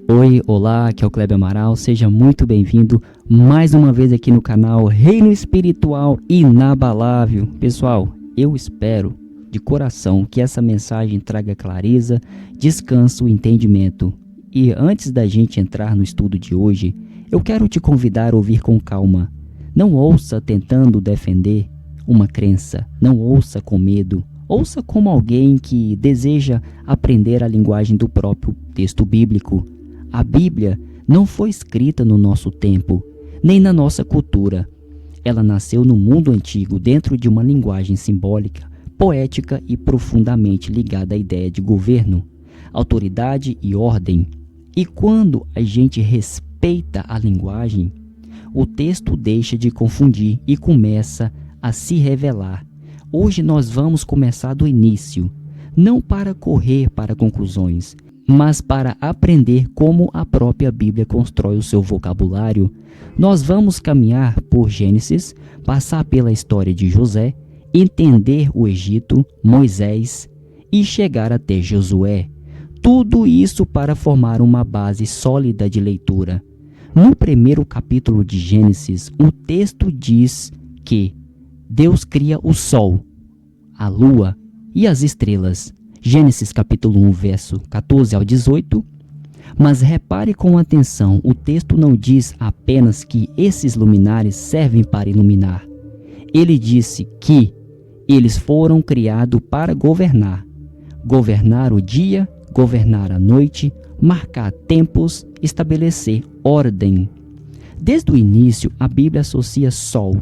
Oi, olá, aqui é o Kleber Amaral, seja muito bem-vindo mais uma vez aqui no canal Reino Espiritual Inabalável. Pessoal, eu espero de coração que essa mensagem traga clareza, descanso e entendimento. E antes da gente entrar no estudo de hoje, eu quero te convidar a ouvir com calma. Não ouça tentando defender uma crença, não ouça com medo. Ouça como alguém que deseja aprender a linguagem do próprio texto bíblico. A Bíblia não foi escrita no nosso tempo, nem na nossa cultura. Ela nasceu no mundo antigo dentro de uma linguagem simbólica, poética e profundamente ligada à ideia de governo, autoridade e ordem. E quando a gente respeita a linguagem, o texto deixa de confundir e começa a se revelar. Hoje nós vamos começar do início, não para correr para conclusões, mas para aprender como a própria Bíblia constrói o seu vocabulário. Nós vamos caminhar por Gênesis, passar pela história de José, entender o Egito, Moisés e chegar até Josué. Tudo isso para formar uma base sólida de leitura. No primeiro capítulo de Gênesis, o texto diz que Deus cria o sol, a lua e as estrelas. Gênesis capítulo 1, verso 14 ao 18. Mas repare com atenção, o texto não diz apenas que esses luminares servem para iluminar. Ele disse que eles foram criados para governar. Governar o dia, governar a noite, marcar tempos, estabelecer ordem. Desde o início, a Bíblia associa sol,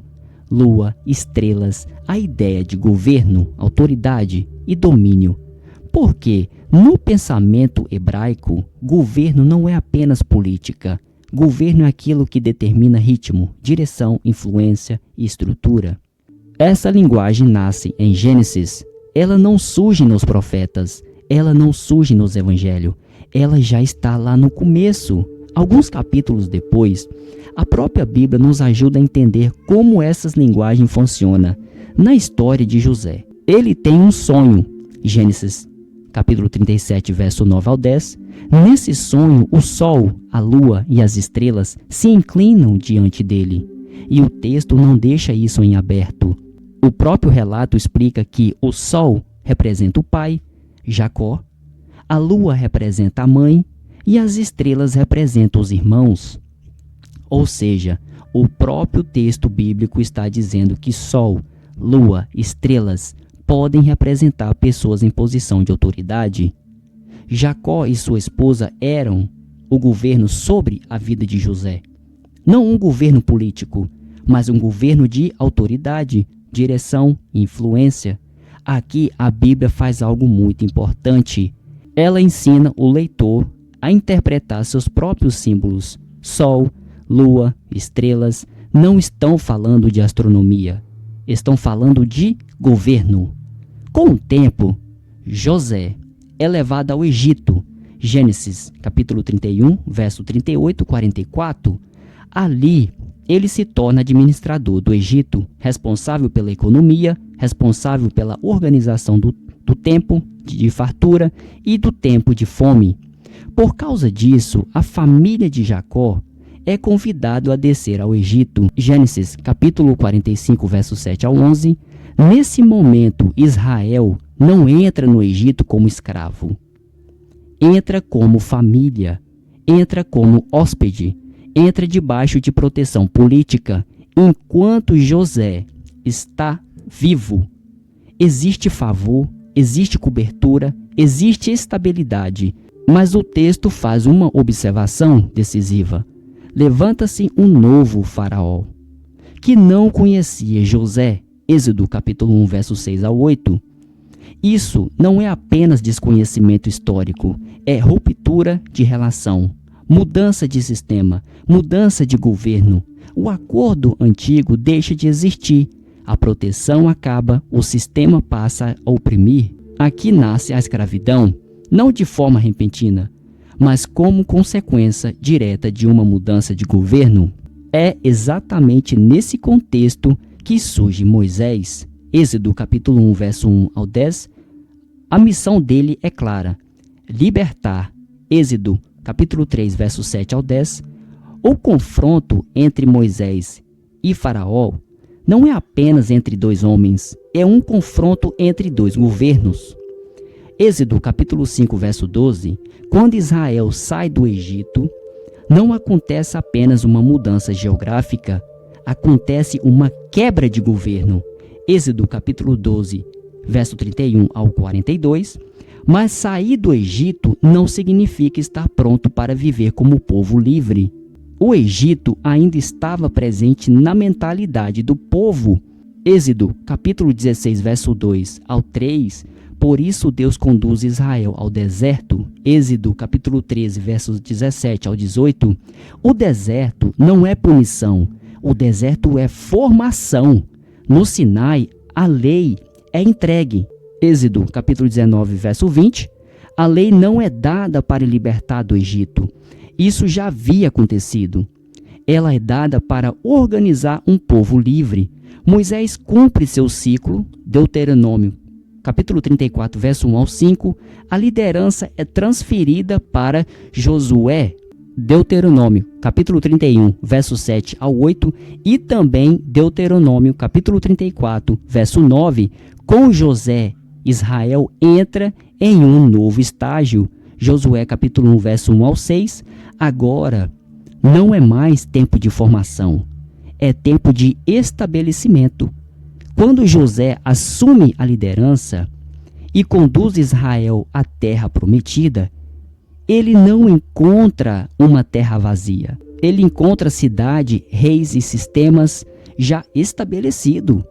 lua, estrelas, a ideia de governo, autoridade e domínio. Porque no pensamento hebraico, governo não é apenas política. Governo é aquilo que determina ritmo, direção, influência e estrutura. Essa linguagem nasce em Gênesis. Ela não surge nos profetas, ela não surge nos evangelhos. Ela já está lá no começo. Alguns capítulos depois, a própria Bíblia nos ajuda a entender como essas linguagens funcionam. Na história de José, ele tem um sonho. Gênesis capítulo 37, verso 9 ao 10. Nesse sonho, o sol, a lua e as estrelas se inclinam diante dele. E o texto não deixa isso em aberto. O próprio relato explica que o sol representa o pai, Jacó, a lua representa a mãe e as estrelas representam os irmãos. Ou seja, o próprio texto bíblico está dizendo que sol, lua, estrelas podem representar pessoas em posição de autoridade. Jacó e sua esposa eram o governo sobre a vida de José. Não um governo político, mas um governo de autoridade, direção e influência. Aqui a Bíblia faz algo muito importante. Ela ensina o leitor a interpretar seus próprios símbolos. Sol, lua, estrelas não estão falando de astronomia, estão falando de governo. Com o tempo, José é levado ao Egito. Gênesis capítulo 31, verso 38 e 44. Ali, ele se torna administrador do Egito, responsável pela economia, responsável pela organização do tempo de fartura e do tempo de fome. Por causa disso, a família de Jacó é convidado a descer ao Egito. Gênesis capítulo 45, verso 7 ao 11. Nesse momento, Israel não entra no Egito como escravo. Entra como família, entra como hóspede, entra debaixo de proteção política. Enquanto José está vivo, existe favor, existe cobertura, existe estabilidade. Mas o texto faz uma observação decisiva. Levanta-se um novo faraó, que não conhecia José. Êxodo capítulo 1, verso 6 ao 8. Isso não é apenas desconhecimento histórico, é ruptura de relação, mudança de sistema, mudança de governo. O acordo antigo deixa de existir, a proteção acaba, o sistema passa a oprimir. Aqui nasce a escravidão, não de forma repentina, mas como consequência direta de uma mudança de governo. É exatamente nesse contexto que surge Moisés. Êxodo capítulo 1, verso 1 ao 10. A missão dele é clara: libertar. Êxodo capítulo 3, versos 7 ao 10, o confronto entre Moisés e Faraó não é apenas entre dois homens, é um confronto entre dois governos. Êxodo capítulo 5, verso 12, quando Israel sai do Egito, não acontece apenas uma mudança geográfica, acontece uma quebra de governo. Êxodo capítulo 12, verso 31 ao 42, mas sair do Egito não significa estar pronto para viver como povo livre. O Egito ainda estava presente na mentalidade do povo. Êxodo capítulo 16, verso 2 ao 3, por isso Deus conduz Israel ao deserto. Êxodo capítulo 13, versos 17 ao 18, o deserto não é punição, o deserto é formação. No Sinai, a lei é entregue. Êxodo capítulo 19, verso 20, a lei não é dada para libertar do Egito. Isso já havia acontecido. Ela é dada para organizar um povo livre. Moisés cumpre seu ciclo. Deuteronômio capítulo 34, verso 1 ao 5, a liderança é transferida para Josué. Deuteronômio capítulo 31, verso 7 ao 8 e também Deuteronômio capítulo 34, verso 9, com José, Israel entra em um novo estágio. Josué capítulo 1, verso 1 ao 6, agora não é mais tempo de formação, é tempo de estabelecimento. Quando José assume a liderança e conduz Israel à terra prometida, ele não encontra uma terra vazia. Ele encontra cidade, reis e sistemas já estabelecidos.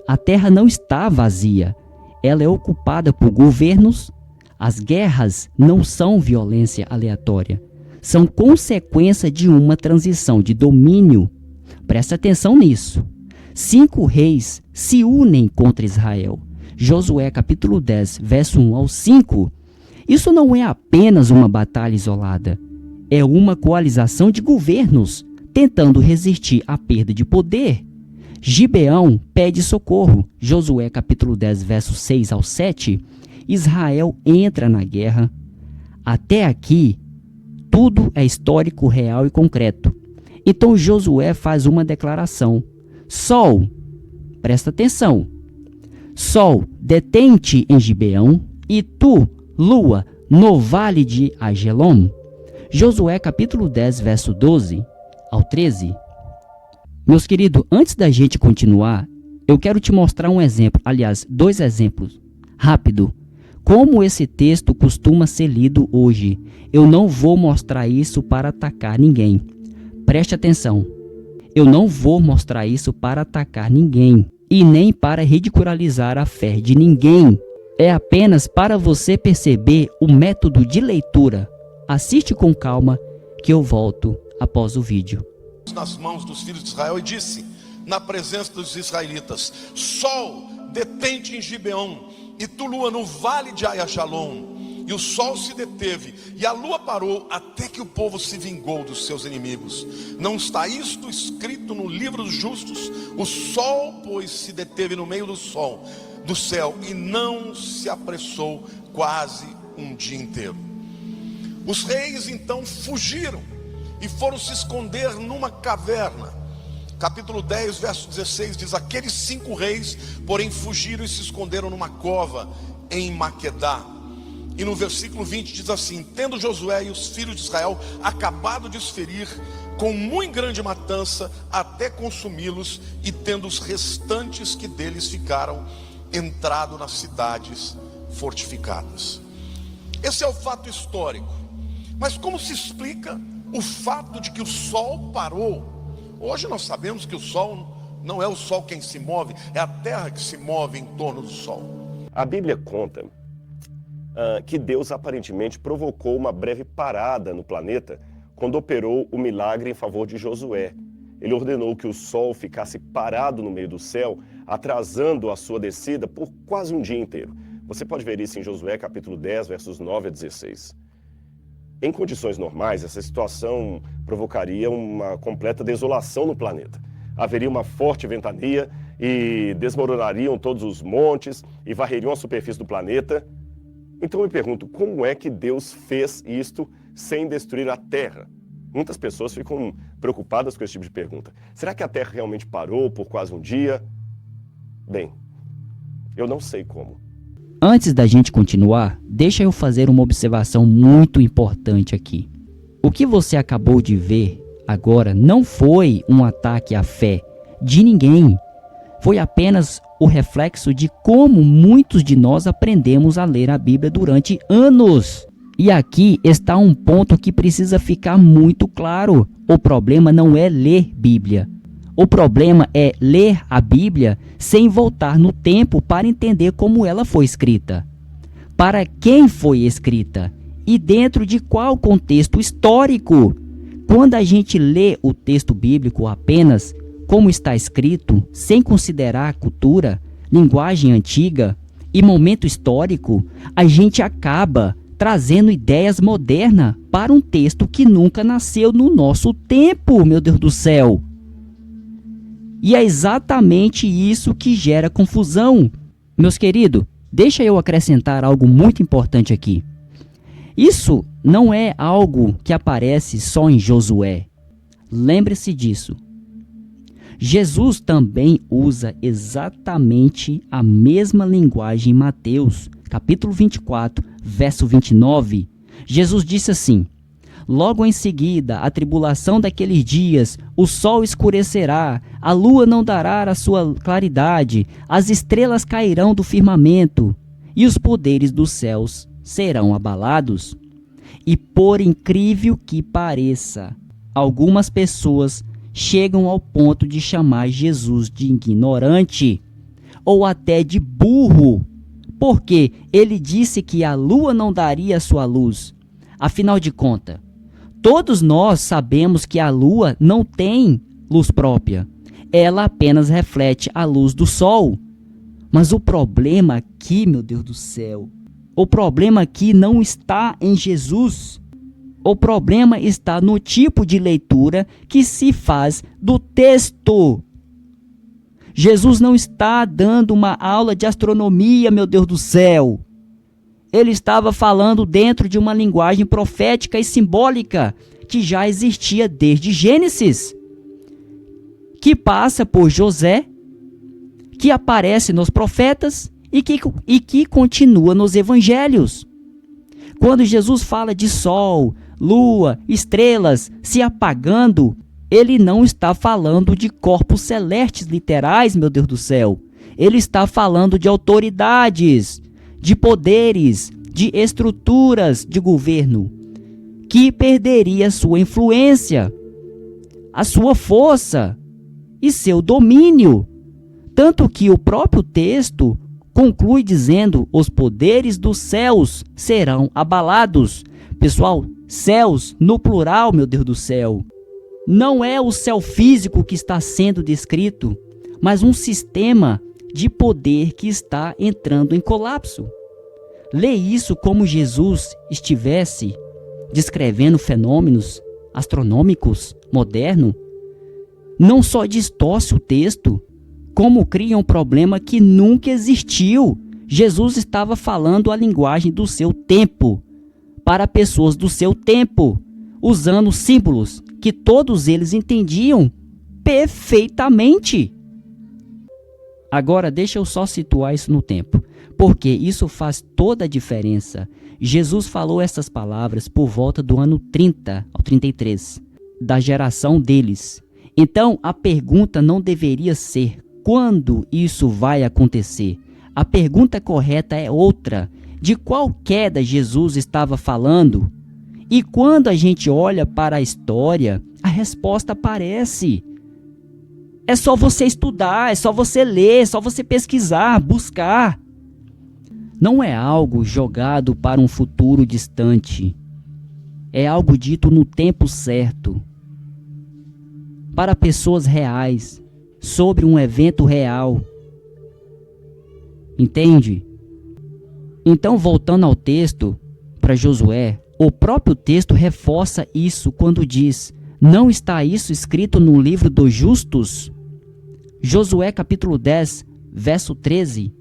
A terra não está vazia, ela é ocupada por governos. As guerras não são violência aleatória, são consequência de uma transição de domínio. Presta atenção nisso. 5 reis se unem contra Israel. Josué capítulo 10, verso 1 ao 5. Isso não é apenas uma batalha isolada. É uma coalização de governos tentando resistir à perda de poder. Gibeão pede socorro. Josué capítulo 10, verso 6 ao 7. Israel entra na guerra. Até aqui, tudo é histórico, real e concreto. Então Josué faz uma declaração. Sol, presta atenção. Sol, detente em Gibeão, e tu, lua, no vale de Ajelom. Josué capítulo 10, verso 12 ao 13. Meus queridos, antes da gente continuar, eu quero te mostrar um exemplo, aliás, 2 exemplos, rápido. Como esse texto costuma ser lido hoje. Eu não vou mostrar isso para atacar ninguém. Preste atenção. Eu não vou mostrar isso para atacar ninguém e nem para ridicularizar a fé de ninguém. É apenas para você perceber o método de leitura. Assiste com calma que eu volto após o vídeo. Nas mãos dos filhos de Israel e disse, na presença dos israelitas: Sol, detente em Gibeão, e tu, lua, no vale de Ajalon. E o sol se deteve, e a lua parou, até que o povo se vingou dos seus inimigos. Não está isto escrito no livro dos justos? O sol, pois, se deteve no meio do céu, e não se apressou quase um dia inteiro. Os reis então fugiram e foram se esconder numa caverna. Capítulo 10, verso 16 diz: aqueles 5 reis, porém, fugiram e se esconderam numa cova em Maquedá. E no versículo 20 diz assim: tendo Josué e os filhos de Israel acabado de os ferir com muito grande matança, até consumi-los, e tendo os restantes que deles ficaram, entrado nas cidades fortificadas. Esse é o fato histórico. Mas como se explica o fato de que o sol parou? Hoje nós sabemos que o sol não é o sol quem se move, é a terra que se move em torno do sol. A Bíblia conta que Deus aparentemente provocou uma breve parada no planeta quando operou o milagre em favor de Josué. Ele ordenou que o sol ficasse parado no meio do céu, atrasando a sua descida por quase um dia inteiro. Você pode ver isso em Josué capítulo 10, versos 9 a 16. Em condições normais, essa situação provocaria uma completa desolação no planeta. Haveria uma forte ventania e desmoronariam todos os montes e varreriam a superfície do planeta. Então eu me pergunto, como é que Deus fez isto sem destruir a terra? Muitas pessoas ficam preocupadas com esse tipo de pergunta. Será que a terra realmente parou por quase um dia? Bem, eu não sei como. Antes da gente continuar, deixa eu fazer uma observação muito importante aqui. O que você acabou de ver agora não foi um ataque à fé de ninguém. Foi apenas o reflexo de como muitos de nós aprendemos a ler a Bíblia durante anos. E aqui está um ponto que precisa ficar muito claro. O problema não é ler Bíblia. O problema é ler a Bíblia sem voltar no tempo para entender como ela foi escrita. Para quem foi escrita e dentro de qual contexto histórico. Quando a gente lê o texto bíblico apenas como está escrito, sem considerar a cultura, linguagem antiga e momento histórico, a gente acaba trazendo ideias modernas para um texto que nunca nasceu no nosso tempo, meu Deus do céu. E é exatamente isso que gera confusão. Meus queridos, deixa eu acrescentar algo muito importante aqui. Isso não é algo que aparece só em Josué. Lembre-se disso. Jesus também usa exatamente a mesma linguagem em Mateus, capítulo 24, verso 29. Jesus disse assim: logo em seguida, a tribulação daqueles dias, o sol escurecerá, a lua não dará a sua claridade, as estrelas cairão do firmamento, e os poderes dos céus serão abalados. E por incrível que pareça, algumas pessoas chegam ao ponto de chamar Jesus de ignorante ou até de burro, porque ele disse que a lua não daria sua luz. Afinal de contas, todos nós sabemos que a lua não tem luz própria, ela apenas reflete a luz do sol. Mas o problema aqui, meu Deus do céu, o problema aqui não está em Jesus. O problema está no tipo de leitura que se faz do texto. Jesus não está dando uma aula de astronomia, meu Deus do céu. Ele estava falando dentro de uma linguagem profética e simbólica que já existia desde Gênesis, que passa por José, que aparece nos profetas e que continua nos evangelhos. Quando Jesus fala de sol, lua, estrelas se apagando, ele não está falando de corpos celestes literais, meu Deus do céu. Ele está falando de autoridades, de poderes, de estruturas de governo, que perderia sua influência, a sua força e seu domínio. Tanto que o próprio texto conclui dizendo: os poderes dos céus serão abalados. Pessoal, céus no plural, meu Deus do céu. Não é o céu físico que está sendo descrito, mas um sistema de poder que está entrando em colapso. Lê isso como Jesus estivesse descrevendo fenômenos astronômicos modernos. Não só distorce o texto, como cria um problema que nunca existiu. Jesus estava falando a linguagem do seu tempo, para pessoas do seu tempo, usando símbolos que todos eles entendiam perfeitamente. Agora deixa eu só situar isso no tempo, porque isso faz toda a diferença. Jesus falou essas palavras por volta do ano 30 ao 33, da geração deles. Então a pergunta não deveria ser quando isso vai acontecer. A pergunta correta é outra: de qual queda Jesus estava falando? E quando a gente olha para a história, a resposta aparece. É só você estudar, é só você ler, é só você pesquisar, buscar. Não é algo jogado para um futuro distante. É algo dito no tempo certo, para pessoas reais, sobre um evento real. Entende? Então, voltando ao texto, para Josué, o próprio texto reforça isso quando diz: não está isso escrito no livro dos justos? Josué capítulo 10, verso 13.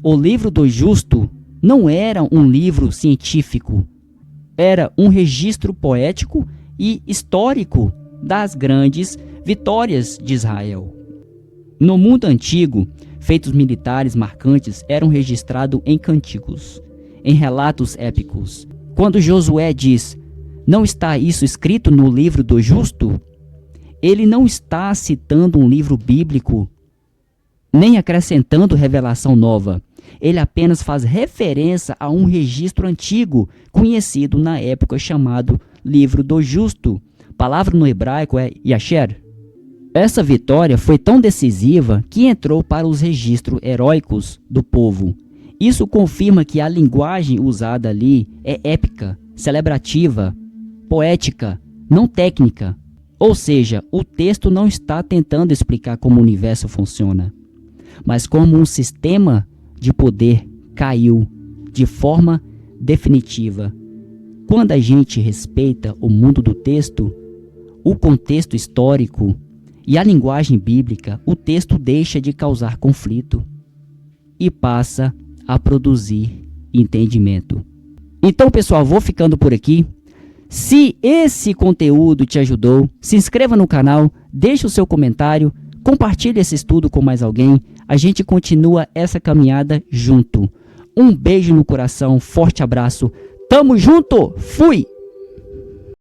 O livro do justo não era um livro científico. era um registro poético e histórico das grandes vitórias de Israel. No mundo antigo, feitos militares marcantes eram registrados em cânticos, em relatos épicos. Quando Josué diz, não está isso escrito no livro do justo? Ele não está citando um livro bíblico, nem acrescentando revelação nova. Ele apenas faz referência a um registro antigo, conhecido na época chamado Livro do Justo. A palavra no hebraico é Yasher. Essa vitória foi tão decisiva que entrou para os registros heróicos do povo. Isso confirma que a linguagem usada ali é épica, celebrativa, poética, não técnica. Ou seja, o texto não está tentando explicar como o universo funciona, mas como um sistema de poder caiu de forma definitiva. Quando a gente respeita o mundo do texto, o contexto histórico e a linguagem bíblica, o texto deixa de causar conflito e passa a produzir entendimento. Então, pessoal, vou ficando por aqui. Se esse conteúdo te ajudou, se inscreva no canal, deixe o seu comentário, compartilhe esse estudo com mais alguém. A gente continua essa caminhada junto. Um beijo no coração, forte abraço. Tamo junto, fui!